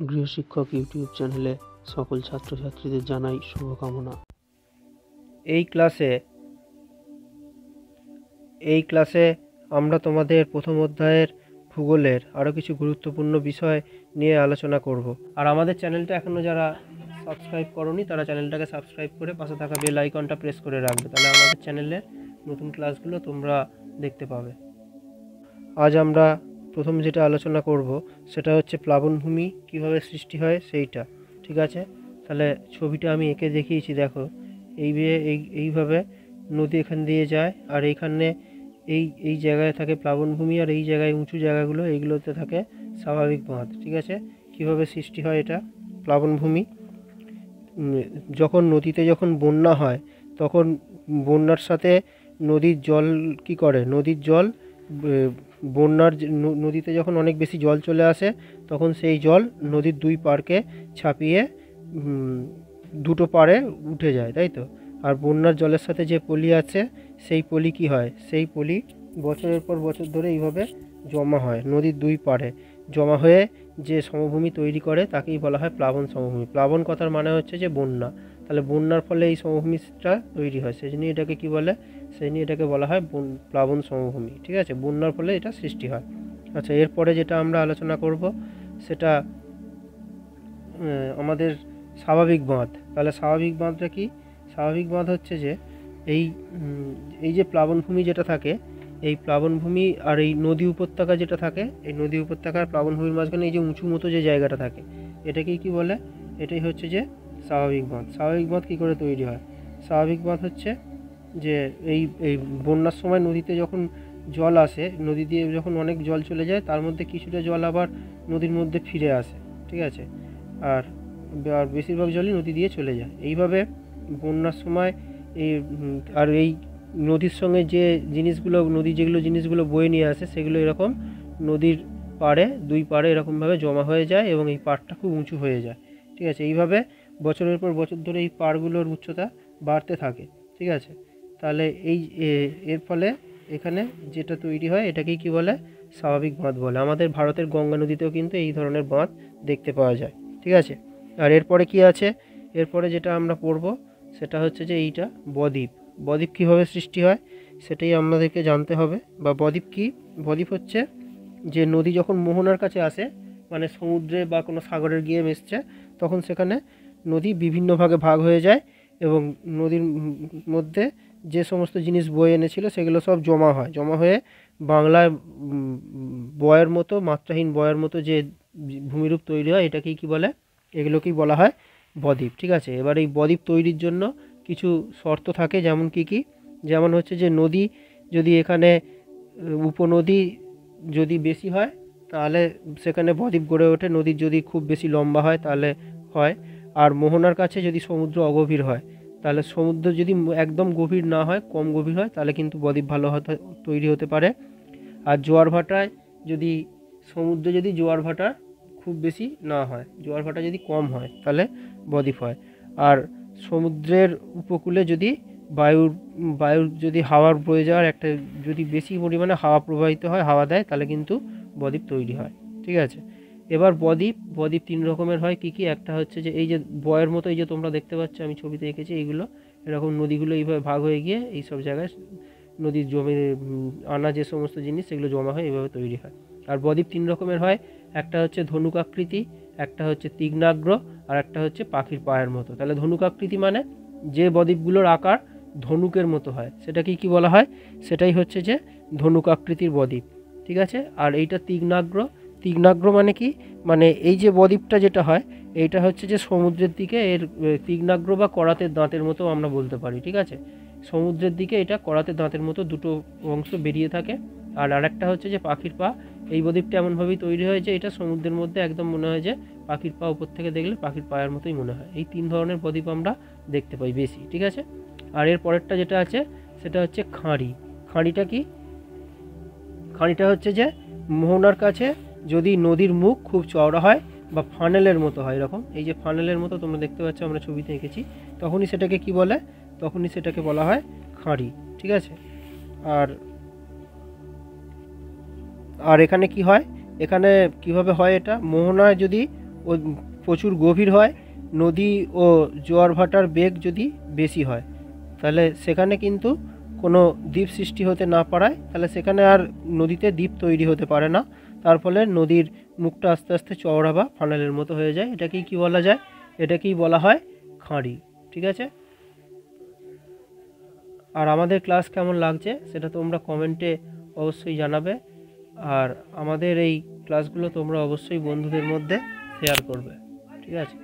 গৃহশিক্ষক YouTube চ্যানেলে সকল ছাত্রছাত্রীদের জানাই শুভকামনা। এই ক্লাসে আমরা তোমাদের প্রথম অধ্যায়ের ভূগোলের আরও কিছু গুরুত্বপূর্ণ বিষয় নিয়ে আলোচনা করব। আর আমাদের চ্যানেলটা এখনও যারা সাবস্ক্রাইব করোনি তারা চ্যানেলটাকে সাবস্ক্রাইব করে পাশে থাকা বেল আইকনটা প্রেস করে রাখবে, তাহলে আমাদের চ্যানেলের নতুন ক্লাসগুলো তোমরা দেখতে পাবে। আজ আমরা প্রথম যেটা আলোচনা করব সেটা হচ্ছে প্লাবনভূমি কিভাবে সৃষ্টি হয় সেইটা। ঠিক আছে, তাহলে ছবিটা আমি এঁকে দেখিয়েছি, দেখো এইভাবে নদী এখান দিয়ে যায়, আর এইখানে এই জায়গায় থাকে প্লাবনভূমি, আর এই জায়গায় উঁচু জায়গাগুলো এইগুলোতে থাকে স্বাভাবিক বাঁধ। ঠিক আছে, কিভাবে সৃষ্টি হয় এটা প্লাবনভূমি? যখন বন্যা হয় তখন বন্যার সাথে নদীর জল কি করে, নদীর জল নদীতে যখন অনেক বেশি জল চলে আসে তখন সেই জল নদীর দুই পাড়কে ছাপিয়ে দুটো পাড়ে উঠে যায়, তাই তো। আর বন্যার জলের সাথে যে পলি আছে সেই পলি কি হয়, সেই পলি বছরের পর বছর ধরে এইভাবে জমা হয় নদীর দুই পাড়ে, জমা হয়ে যে সমভূমি তৈরি করে তাকেই বলা হয় প্লাবন সমভূমি। প্লাবন কথার মানে হচ্ছে যে বন্যা, তাহলে বন্যার ফলে এই সমভূমিটা তৈরি হয়, সেই জন্য এটাকে কি বলে, সেই নিয়ে এটাকে বলা হয় প্লাবন সমভূমি। ঠিক আছে, বন্যার ফলে এটা সৃষ্টি হয়। আচ্ছা, এরপরে যেটা আমরা আলোচনা করব সেটা আমাদের স্বাভাবিক বাঁধ। তাহলে স্বাভাবিক বাঁধটা কি? স্বাভাবিক বাঁধ হচ্ছে যে এই যে প্লাবনভূমি যেটা থাকে, এই প্লাবনভূমি আর এই নদী উপত্যকা যেটা থাকে, এই নদী উপত্যকার প্লাবনভূমির মাঝখানে এই যে উঁচু মতো যে জায়গাটা থাকে এটাকেই কি বলে, এটাই হচ্ছে যে স্বাভাবিক বাঁধ। স্বাভাবিক বাঁধ কী করে তৈরি হয়? স্বাভাবিক বাঁধ হচ্ছে যে এই বন্যার সময় নদীতে যখন জল আসে, নদী দিয়ে যখন অনেক জল চলে যায় তার মধ্যে কিছুটা জল আবার নদীর মধ্যে ফিরে আসে। ঠিক আছে, আর বেশিরভাগ জলই নদী দিয়ে চলে যায়। এইভাবে বন্যার সময় এই নদীর সঙ্গে যে জিনিসগুলো, নদী যেগুলো জিনিসগুলো বয়ে নিয়ে আসে সেগুলো এরকম নদীর পাড়ে দুই পাড়ে এরকমভাবে জমা হয়ে যায় এবং এই পাড়টা খুব উঁচু হয়ে যায়। ঠিক আছে, এইভাবে বছরের পর বছর ধরে এই পাড়গুলোর উচ্চতা বাড়তে থাকে। ঠিক আছে, তাহলে এর ফলে এখানে যেটা তৈরি হয় এটাকেই কি বলে, স্বাভাবিক বাঁধ বলে। আমাদের ভারতের গঙ্গা নদীতেও কিন্তু এই ধরনের বাঁধ দেখতে পাওয়া যায়। ঠিক আছে, আর এরপরে কি আছে, এরপরে যেটা আমরা পড়ব সেটা হচ্ছে যে এইটা বদ্বীপ। বদ্বীপ কীভাবে সৃষ্টি হয় সেটাই আমাদেরকে জানতে হবে। বা বদ্বীপ কি? বদ্বীপ হচ্ছে যে নদী যখন মোহনার কাছে আসে, মানে সমুদ্রে বা কোনো সাগরের গিয়ে মিশছে, তখন সেখানে নদী বিভিন্ন ভাগে ভাগ হয়ে যায় এবং নদীর মধ্যে যে সমস্ত জিনিস বয়ে এনেছিল সেগুলো সব জমা হয়, জমা হয়ে বাংলায় বয়ের মতো, মাত্রাহীন বয়ের মতো যে ভূমিরূপ তৈরি হয় এটাকেই কি বলে, এগুলোকেই বলা হয় বদ্বীপ। ঠিক আছে, এবার এই বদ্বীপ তৈরির জন্য কিছু শর্ত থাকে, যেমন কি যেমন হচ্ছে যে নদী যদি এখানে উপনদী যদি বেশি হয় তাহলে সেখানে বদ্বীপ গড়ে ওঠে। নদীর যদি খুব বেশি লম্বা হয় তাহলে হয়। আর মোহনার কাছে যদি সমুদ্র অগভীর হয়, তাহলে সমুদ্র যদি একদম গভীর না হয়, কম গভীর হয়, তাহলে কিন্তু বদ্বীপ ভালো তৈরি হতে পারে। আর জোয়ার ভাটায় যদি সমুদ্রে যদি জোয়ার ভাটা খুব বেশি না হয়, জোয়ার ভাটা যদি কম হয় তাহলে বদ্বীপ হয়। আর সমুদ্রের উপকূলে যদি বায়ুর যদি হাওয়ার বয়ে যাওয়ার একটা যদি বেশি পরিমাণে হাওয়া প্রবাহিত হয়, হাওয়া দেয়, তাহলে কিন্তু বদ্বীপ তৈরি হয়। ঠিক আছে, এবার বদ্বীপ তিন রকমের হয়। কি একটা হচ্ছে যে এই যে বয়ের মতো, এই যে তোমরা দেখতে পাচ্ছ আমি ছবিতে এঁকেছি, এইগুলো এরকম নদীগুলো এইভাবে ভাগ হয়ে গিয়ে এইসব জায়গায় নদীর জমি আনা যে সমস্ত জিনিস সেগুলো জমা হয়, এইভাবে তৈরি হয়। আর বদ্বীপ তিন রকমের হয়, একটা হচ্ছে ধনুক আকৃতি, একটা হচ্ছে তীক্ষ্ণাগ্র, আর একটা হচ্ছে পাখির পায়ের মতো। তাহলে ধনুক আকৃতি মানে যে বদ্বীপগুলোর আকার ধনুকের মতো হয় সেটাকে কি বলা হয়, সেটাই হচ্ছে যে ধনুক আকৃতির বদ্বীপ। ঠিক আছে, আর এইটা তীক্ষ্ণাগ্র মানে কি, মানে এই যে বদ্বীপটা যেটা হয় এইটা হচ্ছে যে সমুদ্রের দিকে এর তীক্ষ্ণাগ্র বা করাতের দাঁতের মতো আমরা বলতে পারি। ঠিক আছে, সমুদ্রের দিকে এটা করাতের দাঁতের মতো দুটো অংশ বেরিয়ে থাকে। আর আরেকটা হচ্ছে যে পাখির পা। এই বদ্বীপটা এমনভাবেই তৈরি হয় যে এটা সমুদ্রের মধ্যে একদম মনে হয় যে পাখির পা, উপর থেকে দেখলে পাখির পায়ের মতোই মনে হয়। এই তিন ধরনের বদ্বীপ আমরা দেখতে পাই বেশি। ঠিক আছে, আর এর পরেরটা যেটা আছে সেটা হচ্ছে খাঁড়ি। খাঁড়িটা কি? খাঁড়িটা হচ্ছে যে মোহনার কাছে যদি নদীর মুখ খুব চওড়া হয় বা ফানেলের মতো হয়, এরকম এই যে ফানেলের মতো তোমরা দেখতে পাচ্ছ, আমরা ছবিতে এঁকেছি, তখনই সেটাকে কি বলে, তখনই সেটাকে বলা হয় খাঁড়ি। ঠিক আছে, আর এখানে কি হয়, এখানে কিভাবে হয়, এটা মোহনায় যদি প্রচুর গভীর হয়, নদী ও জোয়ার ভাটার বেগ যদি বেশি হয়, তাহলে সেখানে কিন্তু কোনো দ্বীপ সৃষ্টি হতে না পারায় তাহলে সেখানে আর নদীতে দ্বীপ তৈরি হতে পারে না। তার ফলে নদীর মুখটা আস্তে আস্তে চওড়া বা ফানেলের মতো হয়ে যায়। এটাকেই কি বলা যায়? এটাকেই বলা হয় খাঁড়ি। ঠিক আছে? আর আমাদের ক্লাস কেমন লাগছে সেটা তোমরা কমেন্টে অবশ্যই জানাবে। আর আমাদের এই ক্লাসগুলো তোমরা অবশ্যই বন্ধুদের মধ্যে শেয়ার করবে। ঠিক আছে?